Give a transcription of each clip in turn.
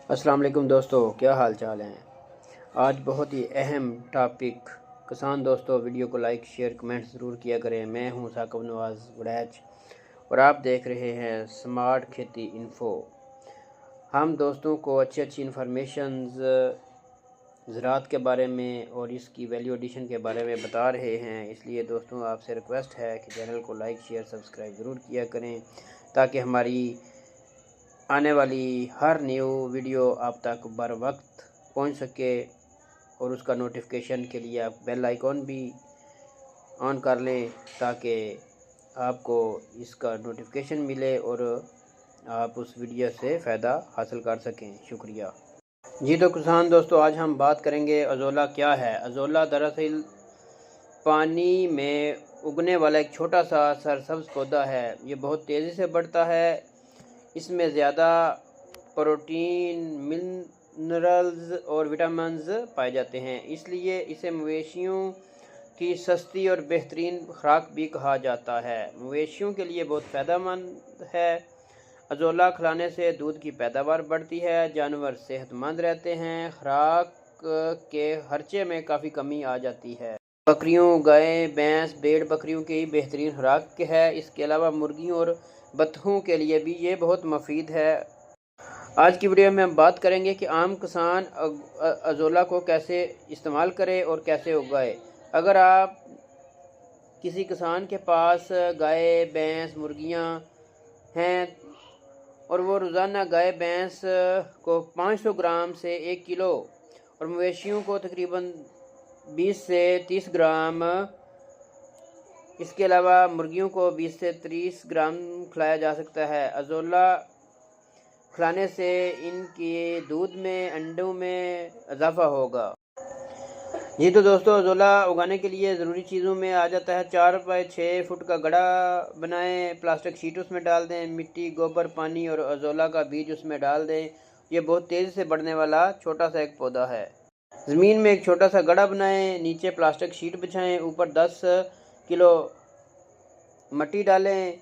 अस्सलाम वालेकुम दोस्तों, क्या हाल चाल हैं। आज बहुत ही अहम टॉपिक। किसान दोस्तों, वीडियो को लाइक शेयर कमेंट ज़रूर किया करें। मैं हूं साकिब नवाज़ वड़ैच और आप देख रहे हैं स्मार्ट खेती इन्फो। हम दोस्तों को अच्छी अच्छी इन्फॉर्मेशंस ज़राअत के बारे में और इसकी वैल्यू एडिशन के बारे में बता रहे हैं। इसलिए दोस्तों आपसे रिक्वेस्ट है कि चैनल को लाइक शेयर सब्सक्राइब ज़रूर किया करें ताकि हमारी आने वाली हर न्यू वीडियो आप तक बर वक्त पहुँच सके। और उसका नोटिफिकेशन के लिए आप बेल आइकॉन भी ऑन कर लें ताकि आपको इसका नोटिफिकेशन मिले और आप उस वीडियो से फ़ायदा हासिल कर सकें। शुक्रिया जी। तो किसान दोस्तों, आज हम बात करेंगे अज़ोला क्या है। अज़ोला दरअसल पानी में उगने वाला एक छोटा सा सरसब्ज़ पौधा है। ये बहुत तेज़ी से बढ़ता है। इसमें ज़्यादा प्रोटीन, मिनरल्स और विटामिन्स पाए जाते हैं, इसलिए इसे मवेशियों की सस्ती और बेहतरीन खुराक भी कहा जाता है। मवेशियों के लिए बहुत फ़ायदेमंद है। अज़ोला खिलाने से दूध की पैदावार बढ़ती है, जानवर सेहतमंद रहते हैं, खुराक के खर्चे में काफ़ी कमी आ जाती है। बकरियों, गाय, भैंस, भेड़ बकरियों की बेहतरीन खुराक है। इसके अलावा मुर्गियों और बत्तखों के लिए भी ये बहुत मुफीद है। आज की वीडियो में हम बात करेंगे कि आम किसान अज़ोला को कैसे इस्तेमाल करे और कैसे उगाए। अगर आप किसी किसान के पास गाय, भैंस, मुर्गियां हैं और वो रोज़ाना गाय भैंस को 500 ग्राम से 1 किलो और मवेशियों को तकरीबन 20 से 30 ग्राम, इसके अलावा मुर्गियों को 20 से 30 ग्राम खिलाया जा सकता है। अज़ोला खिलाने से इनके दूध में, अंडों में इजाफा होगा। जी तो दोस्तों, अज़ोला उगाने के लिए ज़रूरी चीज़ों में आ जाता है 4 बाय 6 फुट का गड़ा बनाएं, प्लास्टिक शीट उसमें डाल दें, मिट्टी, गोबर, पानी और अज़ोला का बीज उसमें डाल दें। ये बहुत तेज़ी से बढ़ने वाला छोटा सा एक पौधा है। ज़मीन में एक छोटा सा गड़ा बनाएं, नीचे प्लास्टिक शीट बिछाएं, ऊपर 10 किलो मिट्टी डालें,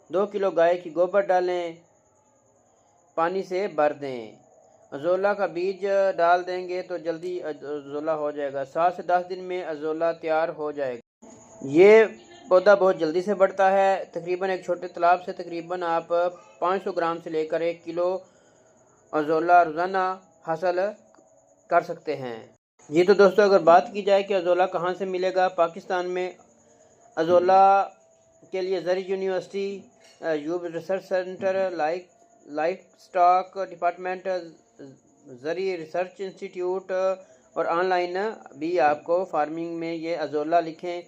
2 किलो गाय की गोबर डालें, पानी से भर दें। अज़ोला का बीज डाल देंगे तो जल्दी अज़ोला हो जाएगा। 7 से 10 दिन में अज़ोला तैयार हो जाएगा। ये पौधा बहुत जल्दी से बढ़ता है। तकरीबन एक छोटे तालाब से तकरीबन आप 500 ग्राम से लेकर 1 किलो अज़ोला रोज़ाना हासिल कर सकते हैं। जी तो दोस्तों, अगर बात की जाए कि अज़ोला कहाँ से मिलेगा, पाकिस्तान में अज़ोला के लिए ज़री यूनिवर्सिटी, यूब research centre, livestock department, ज़री रिसर्च इंस्टीट्यूट और ऑनलाइन भी आपको फार्मिंग में ये अज़ोला लिखें,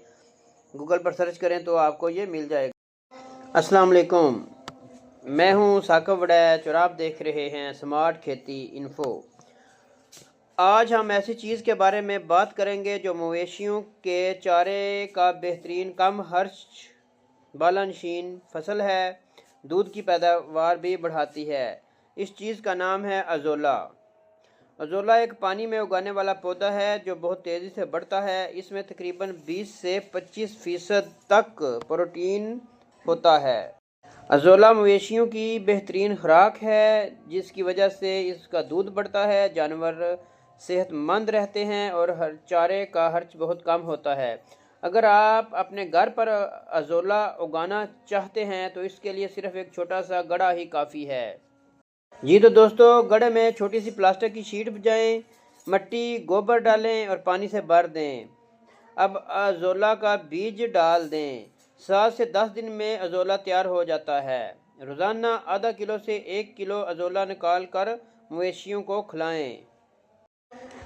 गूगल पर सर्च करें तो आपको ये मिल जाएगा। अस्सलाम वालेकुम, मैं हूं साकिब वड़ैच और आप देख रहे हैं स्मार्ट खेती इन्फो। आज हम ऐसी चीज़ के बारे में बात करेंगे जो मवेशियों के चारे का बेहतरीन कम खर्च बालानशीन फसल है, दूध की पैदावार भी बढ़ाती है। इस चीज़ का नाम है अज़ोला। अज़ोला एक पानी में उगाने वाला पौधा है जो बहुत तेज़ी से बढ़ता है। इसमें तकरीबन 20 से 25% तक प्रोटीन होता है। अज़ोला मवेशियों की बेहतरीन खुराक है जिसकी वजह से इसका दूध बढ़ता है, जानवर सेहतमंद रहते हैं और हर चारे का खर्च बहुत कम होता है। अगर आप अपने घर पर अज़ोला उगाना चाहते हैं तो इसके लिए सिर्फ एक छोटा सा गड़ा ही काफ़ी है। जी तो दोस्तों, गड़े में छोटी सी प्लास्टिक की शीट बिछाएं, मिट्टी, गोबर डालें और पानी से भर दें। अब अज़ोला का बीज डाल दें। 7 से 10 दिन में अज़ोला तैयार हो जाता है। रोज़ाना आधा किलो से 1 किलो अज़ोला निकाल कर मवेशियों को खिलाएं।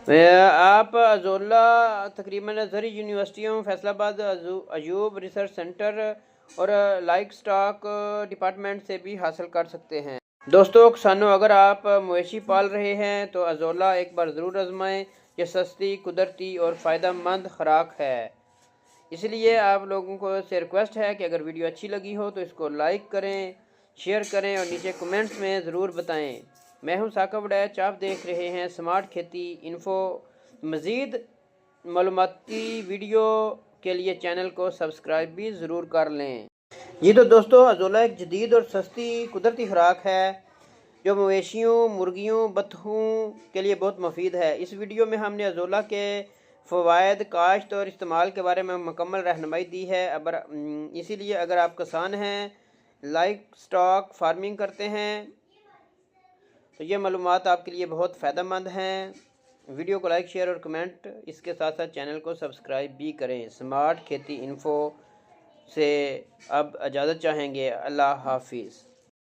आप अज़ोला तकरीबन ज़री यूनिवर्सिटियों, फैसलाबाद, अयूब रिसर्च सेंटर और लाइफ स्टॉक डिपार्टमेंट से भी हासिल कर सकते हैं। दोस्तों किसानों, अगर आप मवेशी पाल रहे हैं तो अज़ोला एक बार ज़रूर आजमाएं। यह सस्ती, कुदरती और फ़ायदेमंद खुराक है। इसलिए आप लोगों को से रिक्वेस्ट है कि अगर वीडियो अच्छी लगी हो तो इसको लाइक करें, शेयर करें और नीचे कमेंट्स में ज़रूर बताएं। मैं हूं साकिब वड़ैच, आप देख रहे हैं स्मार्ट खेती इन्फो। मज़ीद मालूमाती वीडियो के लिए चैनल को सब्सक्राइब भी ज़रूर कर लें। जी तो दोस्तों, अज़ोला एक जदीद और सस्ती कुदरती खुराक है جو مویشیوں، مرغیوں، بطخوں کے لیے بہت مفید ہے۔ اس ویڈیو میں ہم نے عضولہ کے فوائد، کاشت اور استعمال کے بارے میں مکمل رہنمائی دی ہے۔ اسی لیے اگر آپ کسان ہیں، لائف سٹاک فارمنگ کرتے ہیں تو یہ معلومات آپ کے لیے بہت فائدہ مند ہیں۔ ویڈیو کو لائک، شیئر اور کمنٹ، اس کے ساتھ ساتھ چینل کو سبسکرائب بھی کریں۔ سمارٹ کھیتی انفو سے اب اجازت چاہیں گے۔ اللہ حافظ۔